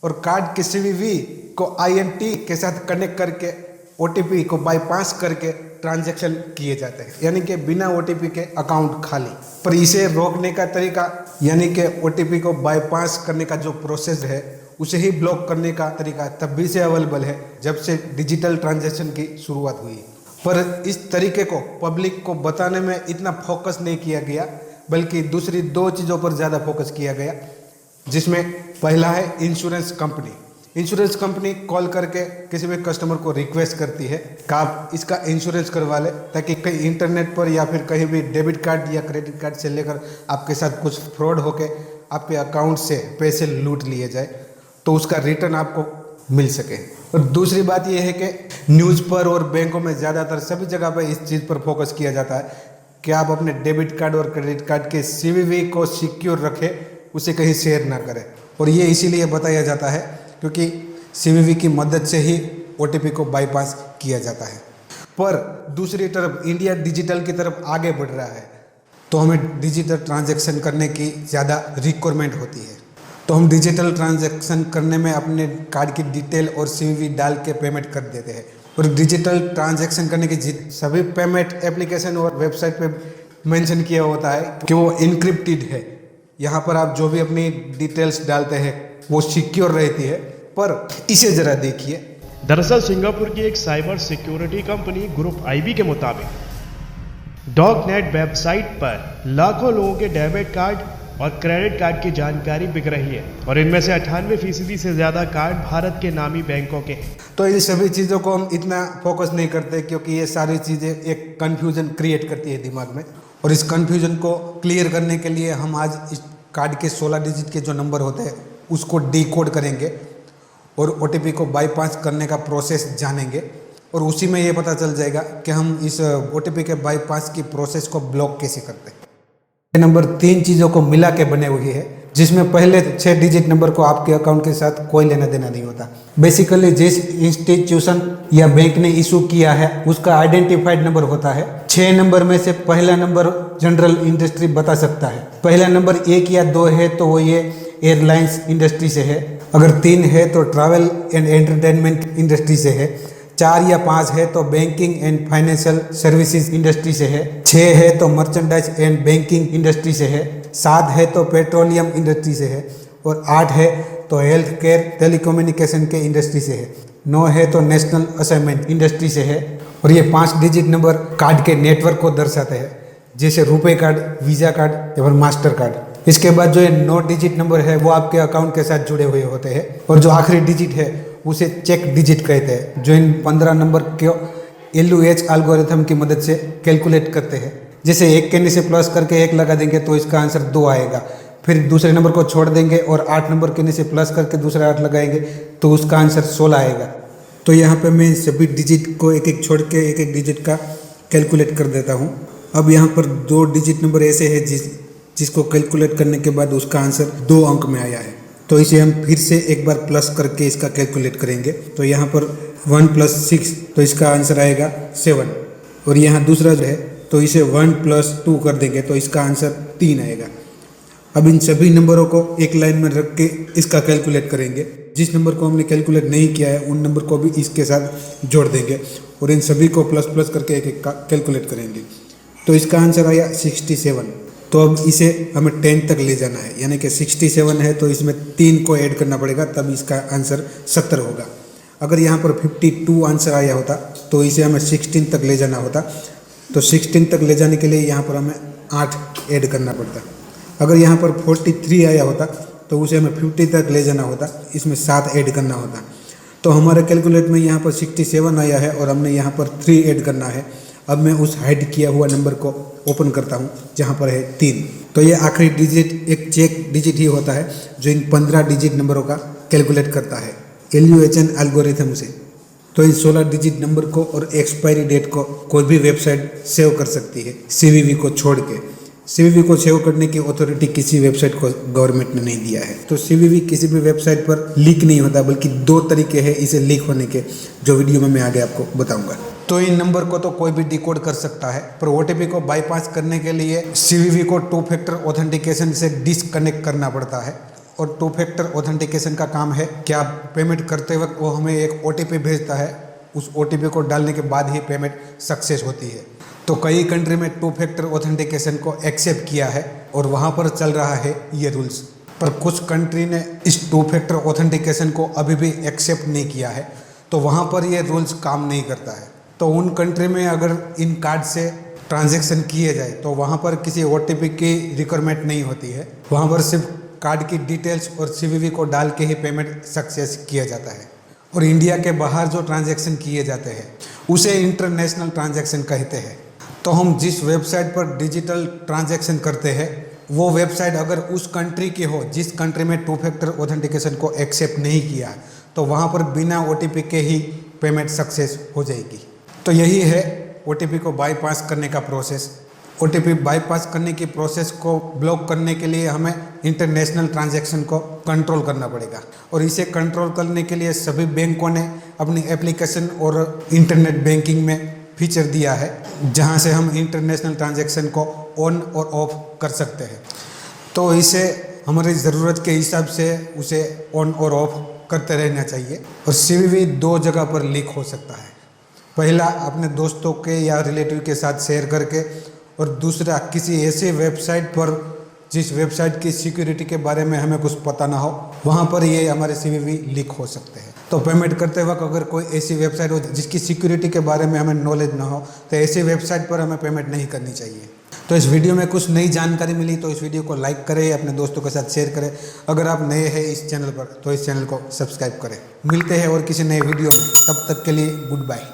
और कार्ड के सीवीवी को आईएनटी के साथ कनेक्ट करके ओटीपी को बाईपास करके ट्रांजैक्शन किए जाते हैं, यानी कि बिना ओटीपी के अकाउंट खाली। पर इसे रोकने का तरीका, यानी कि ओटीपी को बाईपास करने का जो प्रोसेस है उसे ही ब्लॉक करने का तरीका तब भी से अवेलेबल है जब से डिजिटल ट्रांजैक्शन की शुरुआत हुई। पर इस तरीके को पब्लिक को बताने में इतना फोकस नहीं किया गया, बल्कि दूसरी दो चीज़ों पर ज़्यादा फोकस किया गया, जिसमें पहला है insurance company. Insurance company call करके किसी भी कस्टमर को रिक्वेस्ट करती है कि आप इसका इंश्योरेंस करवा ले, ताकि कहीं इंटरनेट पर या फिर कहीं भी डेबिट कार्ड या क्रेडिट कार्ड से लेकर आपके साथ कुछ फ्रॉड होके आपके अकाउंट से पैसे लूट लिए जाए तो उसका रिटर्न आपको मिल सके। और दूसरी बात यह है कि न्यूज़ पर और बैंकों में ज़्यादातर सभी जगह पर इस चीज़ पर फोकस किया जाता है कि आप अपने डेबिट कार्ड और क्रेडिट कार्ड के सीवीवी को सिक्योर रखें, उसे कहीं शेयर ना करें। और ये इसीलिए बताया जाता है क्योंकि सीवीवी की मदद से ही ओटीपी को बाईपास किया जाता है। पर दूसरी तरफ इंडिया डिजिटल की तरफ आगे बढ़ रहा है, तो हमें डिजिटल ट्रांजैक्शन करने की ज़्यादा रिक्वायरमेंट होती है। तो हम डिजिटल ट्रांजैक्शन करने में अपने कार्ड की डिटेल और सीवीवी डाल के पेमेंट कर देते हैं। और डिजिटल ट्रांजैक्शन करने की सभी पेमेंट एप्लीकेशन और वेबसाइट पे मेंशन किया होता है कि वो इनक्रिप्टेड है। यहाँ पर आप जो भी अपनी डिटेल्स डालते हैं वो सिक्योर रहती है। पर इसे ज़रा देखिए। दरअसल सिंगापुर की एक cyber security company group IB के मुताबिक डॉगनेट वेबसाइट पर लाखों लोगों के डेबिट कार्ड और क्रेडिट कार्ड की जानकारी बिक रही है और इनमें से 98% से ज़्यादा कार्ड भारत के नामी बैंकों के हैं। तो इन सभी चीज़ों को हम इतना फोकस नहीं करते क्योंकि ये सारी चीज़ें एक कन्फ्यूजन क्रिएट करती है दिमाग में, और इस कन्फ्यूजन को क्लियर करने के लिए हम आज इस कार्ड के 16 डिजिट के जो नंबर होते हैं उसको डिकोड करेंगे और ओटीपी को बाईपास करने का प्रोसेस जानेंगे। और उसी में ये पता चल जाएगा कि हम इस ओटीपी के बाईपास की प्रोसेस को ब्लॉक कैसे करते हैं। नंबर 3 चीज़ों को मिला के बने हुए है, जिसमें पहले 6 डिजिट नंबर को आपके अकाउंट के साथ कोई लेना देना नहीं होता। बेसिकली जिस इंस्टीट्यूशन या बैंक ने इशू किया है उसका आइडेंटिफाइड नंबर होता है। 6 नंबर में से पहला नंबर जनरल इंडस्ट्री बता सकता है। पहला नंबर 1 या 2 है तो वो ये एयरलाइंस इंडस्ट्री से है। अगर 3 है तो ट्रैवल एंड एंटरटेनमेंट इंडस्ट्री से है। 4 या 5 है तो banking and financial services industry से है। 6 है तो मर्चेंडाइज एंड बैंकिंग इंडस्ट्री से है। 7 है तो पेट्रोलियम इंडस्ट्री से है। और 8 है तो हेल्थ केयर टेलीकम्युनिकेशन के इंडस्ट्री से है। 9 है तो नेशनल असाइनमेंट इंडस्ट्री से है। और ये 5 डिजिट नंबर कार्ड के नेटवर्क को दर्शाते हैं, जैसे रुपे कार्ड, वीज़ा कार्ड या फिर मास्टर कार्ड। इसके बाद जो ये 9 डिजिट नंबर है वो आपके अकाउंट के साथ जुड़े हुए होते हैं। और जो आखिरी डिजिट है उसे चेक डिजिट कहते हैं, जो इन 15 नंबर के LUH एल्गोरिथम की मदद से कैलकुलेट करते हैं। जैसे 1 के नीचे प्लस करके 1 लगा देंगे तो इसका आंसर 2 आएगा। फिर दूसरे नंबर को छोड़ देंगे और 8 नंबर के नीचे प्लस करके दूसरा 8 लगाएंगे तो उसका आंसर 16 आएगा। तो यहाँ पे मैं सभी डिजिट को एक एक छोड़ के एक एक डिजिट का कैलकुलेट कर देता हूँ। अब यहाँ पर 2 डिजिट नंबर ऐसे है जिसको कैलकुलेट करने के बाद उसका आंसर 2 अंक में आया है। तो इसे हम फिर से एक बार प्लस करके इसका कैलकुलेट करेंगे। तो यहाँ पर 1 + 6 तो इसका आंसर आएगा 7। और यहाँ दूसरा जो है तो इसे 1 + 2 कर देंगे तो इसका आंसर 3 आएगा। अब इन सभी नंबरों को एक लाइन में रख के इसका कैलकुलेट करेंगे। जिस नंबर को हमने कैलकुलेट नहीं किया है उन नंबर को भी इसके साथ जोड़ देंगे और इन सभी को प्लस प्लस करके एक एक का कैलकुलेट करेंगे। तो इसका आंसर आया 67। तो अब इसे हमें 10 तक ले जाना है, यानी कि 67 है तो इसमें 3 को ऐड करना पड़ेगा, तब इसका आंसर 70 होगा। अगर यहाँ पर 52 आंसर आया होता तो इसे हमें 16 तक ले जाना होता। तो 16 तक ले जाने के लिए यहाँ पर हमें 8 ऐड करना पड़ता। अगर यहाँ पर 43 आया होता तो उसे हमें 50 तक ले जाना होता, इसमें 7 ऐड करना होता। तो हमारे कैलकुलेट में यहाँ पर 67 आया है और हमने यहाँ पर 3 ऐड करना है। अब मैं उस हाइड किया हुआ नंबर को ओपन करता हूँ जहाँ पर है 3। तो ये आखिरी डिजिट एक चेक डिजिट ही होता है जो इन 15 डिजिट नंबरों का कैलकुलेट करता है LUHN एल्गोरिथम से। तो इन 16 डिजिट नंबर को और एक्सपायरी डेट को कोई भी वेबसाइट सेव कर सकती है CVV को छोड़ के। CVV को सेव करने की अथॉरिटी किसी वेबसाइट को गवर्नमेंट ने नहीं दिया है। तो CVV किसी भी वेबसाइट पर लीक नहीं होता, बल्कि 2 तरीके हैं इसे लीक होने के, जो वीडियो में मैं आगे आपको बताऊंगा। तो इन नंबर को तो कोई भी डिकोड कर सकता है, पर OTP को बाईपास करने के लिए CVV को 2 फैक्टर ऑथेंटिकेशन से डिस्कनेक्ट करना पड़ता है। और टू फैक्टर ऑथेंटिकेशन का काम है कि आप पेमेंट करते वक्त वो हमें एक OTP भेजता है, उस OTP को डालने के बाद ही पेमेंट सक्सेस होती है। तो कई कंट्री में टू फैक्टर ऑथेंटिकेशन को एक्सेप्ट किया है और वहाँ पर चल रहा है ये रूल्स, पर कुछ कंट्री ने इस टू फैक्टर ऑथेंटिकेशन को अभी भी एक्सेप्ट नहीं किया है, तो वहाँ पर ये रूल्स काम नहीं करता है। तो उन कंट्री में अगर इन कार्ड से ट्रांजैक्शन किए जाए तो वहाँ पर किसी OTP की रिक्वायरमेंट नहीं होती है, वहाँ पर सिर्फ कार्ड की डिटेल्स और CVV को डाल के ही पेमेंट सक्सेस किया जाता है। और इंडिया के बाहर जो ट्रांजैक्शन किए जाते हैं उसे इंटरनेशनल ट्रांजैक्शन कहते हैं। तो हम जिस वेबसाइट पर डिजिटल ट्रांजैक्शन करते हैं वो वेबसाइट अगर उस कंट्री की हो जिस कंट्री में टू फैक्टर ऑथेंटिकेशन को एक्सेप्ट नहीं किया, तो वहाँ पर बिना OTP के ही पेमेंट सक्सेस हो जाएगी। तो यही है OTP को बाईपास करने का प्रोसेस। OTP बाईपास करने की प्रोसेस को ब्लॉक करने के लिए हमें इंटरनेशनल ट्रांजैक्शन को कंट्रोल करना पड़ेगा, और इसे कंट्रोल करने के लिए सभी बैंकों ने अपनी एप्लीकेशन और इंटरनेट बैंकिंग में फीचर दिया है जहां से हम इंटरनेशनल ट्रांजैक्शन को ऑन और ऑफ कर सकते हैं। तो इसे हमारी ज़रूरत के हिसाब से उसे ऑन और ऑफ करते रहना चाहिए। और CVV 2 जगह पर लीक हो सकता है, पहला अपने दोस्तों के या रिलेटिव के साथ शेयर करके, और दूसरा किसी ऐसी वेबसाइट पर जिस वेबसाइट की सिक्योरिटी के बारे में हमें कुछ पता ना हो, वहाँ पर ये हमारे CVV लीक हो सकते हैं। तो पेमेंट करते वक्त अगर कोई ऐसी वेबसाइट हो जिसकी सिक्योरिटी के बारे में हमें नॉलेज ना हो, तो ऐसी वेबसाइट पर हमें पेमेंट नहीं करनी चाहिए। तो इस वीडियो में कुछ नई जानकारी मिली तो इस वीडियो को लाइक करें, अपने दोस्तों के साथ शेयर करें। अगर आप नए हैं इस चैनल पर तो इस चैनल को सब्सक्राइब करें। मिलते हैं और किसी नए वीडियो में, तब तक के लिए गुड बाय।